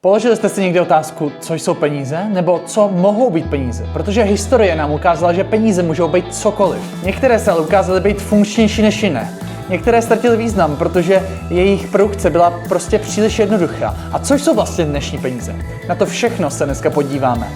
Položili jste si někdy otázku, co jsou peníze, nebo co mohou být peníze? Protože historie nám ukázala, že peníze můžou být cokoliv. Některé se ale ukázaly být funkčnější než jiné. Některé ztratily význam, protože jejich produkce byla prostě příliš jednoduchá. A co jsou vlastně dnešní peníze? Na to všechno se dneska podíváme.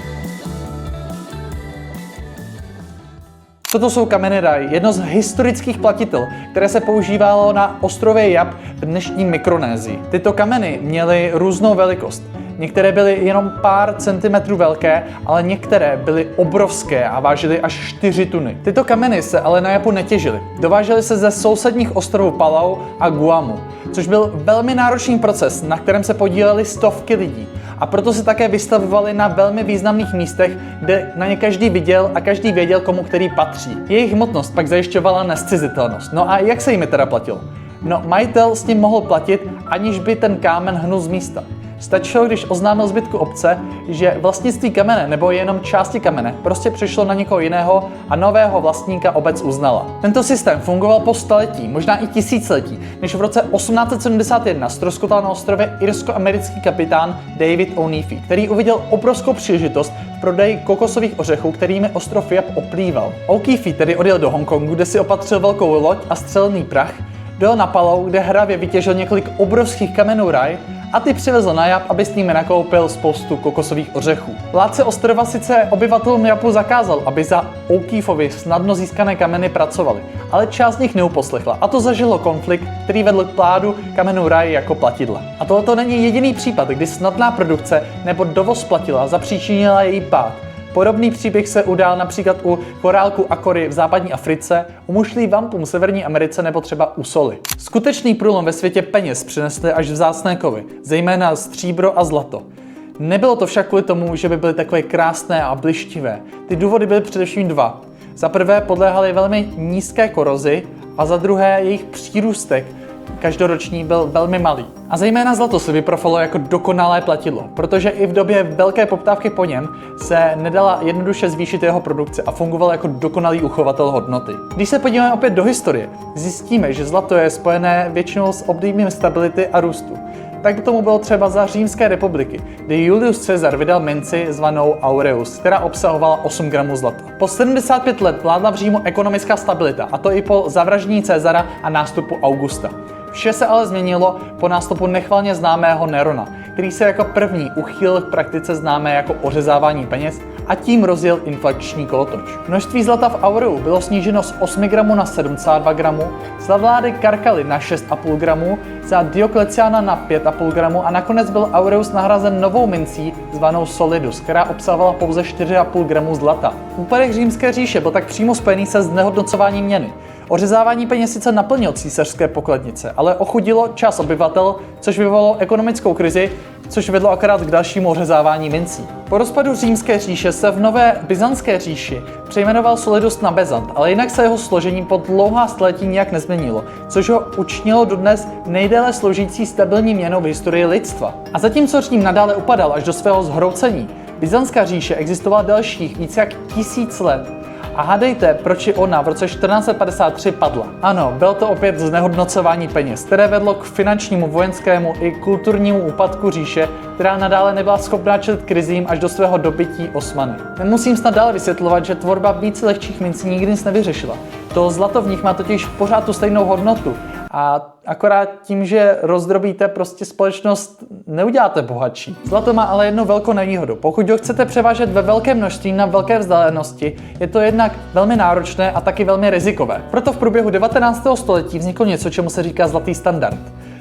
Co to jsou kameny Rai? Jedno z historických platitel, které se používalo na ostrově Yap v dnešní Mikronésii. Tyto kameny měly různou velikost. Některé byly jenom pár centimetrů velké, ale některé byly obrovské a vážily až 4 tuny. Tyto kameny se ale na Japu netěžily. Dovážely se ze sousedních ostrovů Palau a Guamu, což byl velmi náročný proces, na kterém se podílely stovky lidí. A proto se také vystavovaly na velmi významných místech, kde na ně každý viděl a každý věděl, komu který patří. Jejich hmotnost pak zajišťovala nezcizitelnost. No a jak se jim teda platilo? No, majitel s ním mohl platit, aniž by ten kámen hnul z místa. Stačilo, když oznámil zbytku obce, že vlastnictví kamene nebo jenom části kamene prostě přišlo na někoho jiného a nového vlastníka obec uznala. Tento systém fungoval po staletí, možná i tisíciletí, než v roce 1871 ztroskotal na ostrově irsko-americký kapitán David O'Neefy, který uviděl obrovskou příležitost v prodeji kokosových ořechů, kterými ostrov Yap oplýval. O'Keefe tedy odjel do Hongkongu, kde si opatřil velkou loď a střelný prach, dojel na Palau, kde hravě vytěžil několik obrovských kamenů Rai a ty přivezl na Yap, aby s nimi nakoupil spoustu kokosových ořechů. Vládce ostrova sice obyvatelům Japu zakázal, aby za O'Keefeovi snadno získané kameny pracovali, ale část z nich neuposlechla a to zažilo konflikt, který vedl k pádu kamenů Rai jako platidla. A tohle není jediný případ, kdy snadná produkce nebo dovoz platidla zapříčinila její pád. Podobný příběh se udál například u korálku akory v západní Africe, u mušlí vampum v Severní Americe nebo třeba u soli. Skutečný průlom ve světě peněz přinesly až vzácné kovy, zejména stříbro a zlato. Nebylo to však kvůli tomu, že by byly takové krásné a blištivé. Ty důvody byly především dva. Za prvé podléhaly velmi nízké korozi a za druhé jejich přírůstek každoroční byl velmi malý. A zejména zlato se vyprofilovalo jako dokonalé platidlo, protože i v době velké poptávky po něm se nedala jednoduše zvýšit jeho produkce a fungoval jako dokonalý uchovatel hodnoty. Když se podíváme opět do historie, zjistíme, že zlato je spojené většinou s obdobím stability a růstu. Tak by tomu bylo třeba za Římské republiky, kdy Julius Caesar vydal minci zvanou Aureus, která obsahovala 8 gramů zlata. Po 75 let vládla v Římu ekonomická stabilita, a to i po zavraždění Caesara a nástupu Augusta. Vše se ale změnilo po nástupu nechvalně známého Nerona, který se jako první uchýlil k praktice známé jako ořezávání peněz a tím rozjel inflační kolotoč. Množství zlata v Aureu bylo sníženo z 8 gramů na 72 gramů, za vlády Karkaly na 6,5 gramů, za Diokleciana na 5,5 gramů a nakonec byl Aureus nahrazen novou mincí zvanou Solidus, která obsahovala pouze 4,5 gramů zlata. Úpadek Římské říše byl tak přímo spojený se znehodnocováním měny. Ořezávání peněz sice naplnilo císařské pokladnice, ale ochudilo část obyvatel, což vyvolalo ekonomickou krizi, což vedlo akorát k dalšímu ořezávání mincí. Po rozpadu Římské říše se v nové Byzantské říši přejmenoval Solidus na Bezant, ale jinak se jeho složení po dlouhá staletí nijak nezměnilo, což ho učinilo dodnes nejdéle sloužící stabilní měnou v historii lidstva. A zatímco Řím nadále upadal až do svého zhroucení, Byzantská říše existovala dalších více jak 1000 let. A hádejte, proč i ona v roce 1453 padla. Ano, bylo to opět znehodnocování peněz, které vedlo k finančnímu, vojenskému i kulturnímu úpadku říše, která nadále nebyla schopná čelit krizím až do svého dobytí Osmany. Nemusím snad dále vysvětlovat, že tvorba více lehčích mincí nikdy nic nevyřešila. To zlato v nich má totiž pořád tu stejnou hodnotu. A akorát tím, že rozdrobíte prostě společnost, neuděláte bohatší. Zlato má ale jednu velkou nevýhodu. Pokud ho chcete převážet ve velké množství na velké vzdálenosti, je to jednak velmi náročné a taky velmi rizikové. Proto v průběhu 19. století vzniklo něco, čemu se říká zlatý standard.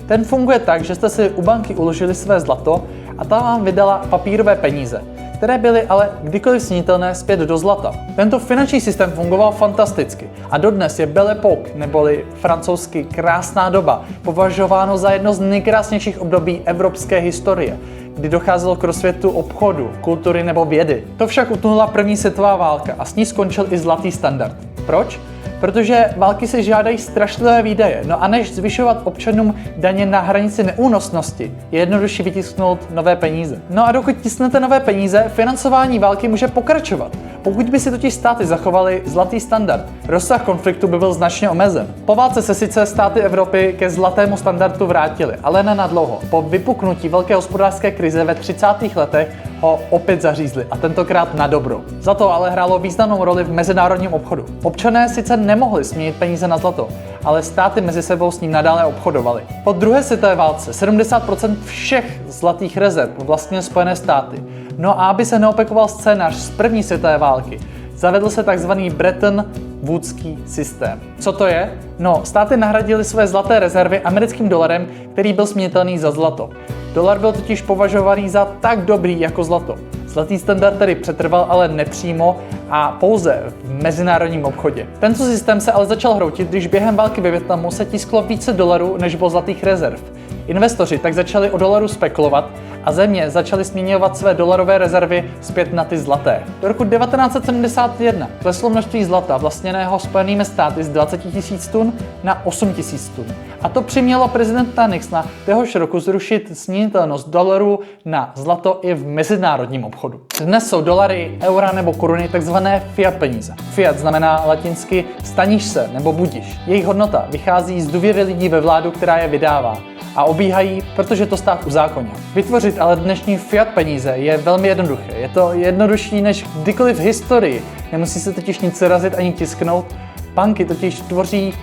Ten funguje tak, že jste si u banky uložili své zlato a ta vám vydala papírové peníze, které byly ale kdykoliv snítelné zpět do zlata. Tento finanční systém fungoval fantasticky a dodnes je Belle Époque, neboli francouzsky krásná doba, považováno za jedno z nejkrásnějších období evropské historie, kdy docházelo k rozsvětu obchodu, kultury nebo vědy. To však utnula první světová válka a s ní skončil i zlatý standard. Proč? Protože války si žádají strašlivé výdaje, no a než zvyšovat občanům daně na hranici neúnosnosti, je jednodušší vytisknout nové peníze. No a dokud tisknete nové peníze, financování války může pokračovat. Pokud by si totiž státy zachovaly zlatý standard, rozsah konfliktu by byl značně omezen. Po válce se sice státy Evropy ke zlatému standardu vrátily, ale ne na dlouho. Po vypuknutí velké hospodářské krize ve 30. letech ho opět zařízli a tentokrát na dobro. Zlato ale hrálo významnou roli v mezinárodním obchodu. Občané sice nemohli směnit peníze na zlato, ale státy mezi sebou s ním nadále obchodovaly. Po druhé světové válce 70% všech zlatých rezerv vlastnily Spojené státy. No a aby se neopakoval scénář z první světové války, zavedl se tzv. Bretton Woodský systém. Co to je? No, státy nahradily své zlaté rezervy americkým dolarem, který byl směnitelný za zlato. Dolar byl totiž považovaný za tak dobrý jako zlato. Zlatý standard tedy přetrval, ale nepřímo a pouze v mezinárodním obchodě. Tento systém se ale začal hroutit, když během války ve Vietnamu se tisklo více dolarů, než bylo zlatých rezerv. Investoři tak začali o dolaru spekulovat a země začaly směňovat své dolarové rezervy zpět na ty zlaté. Do roku 1971 kleslo množství zlata vlastněného Spojenými státy z 20 000 tun na 8 000 tun. A to přimělo prezidenta Nixona téhož roku zrušit směnitelnost dolarů na zlato i v mezinárodním obchodu. Dnes jsou dolary, eura nebo koruny takzvané fiat peníze. Fiat znamená latinsky staníš se nebo budíš. Jejich hodnota vychází z důvěry lidí ve vládu, která je vydává. A obíhají, protože to stát uzákonil. Vytvořit ale dnešní fiat peníze je velmi jednoduché. Je to jednodušší než kdykoliv v historii. Nemusí se totiž nic razit ani tisknout. Banky totiž tvoří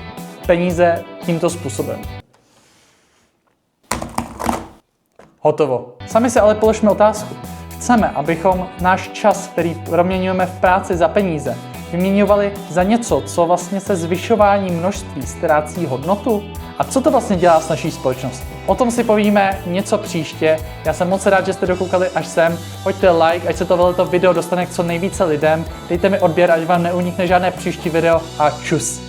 peníze tímto způsobem. Hotovo. Sami si ale položme otázku. Chceme, abychom náš čas, který proměňujeme v práci za peníze, vyměňovali za něco, co vlastně se zvyšováním množství ztrácí hodnotu? A co to vlastně dělá s naší společností? O tom si povíme něco příště. Já jsem moc rád, že jste dokoukali až sem. Hoďte like, ať se tohleto video dostane k co nejvíce lidem. Dejte mi odběr, ať vám neunikne žádné příští video a čus.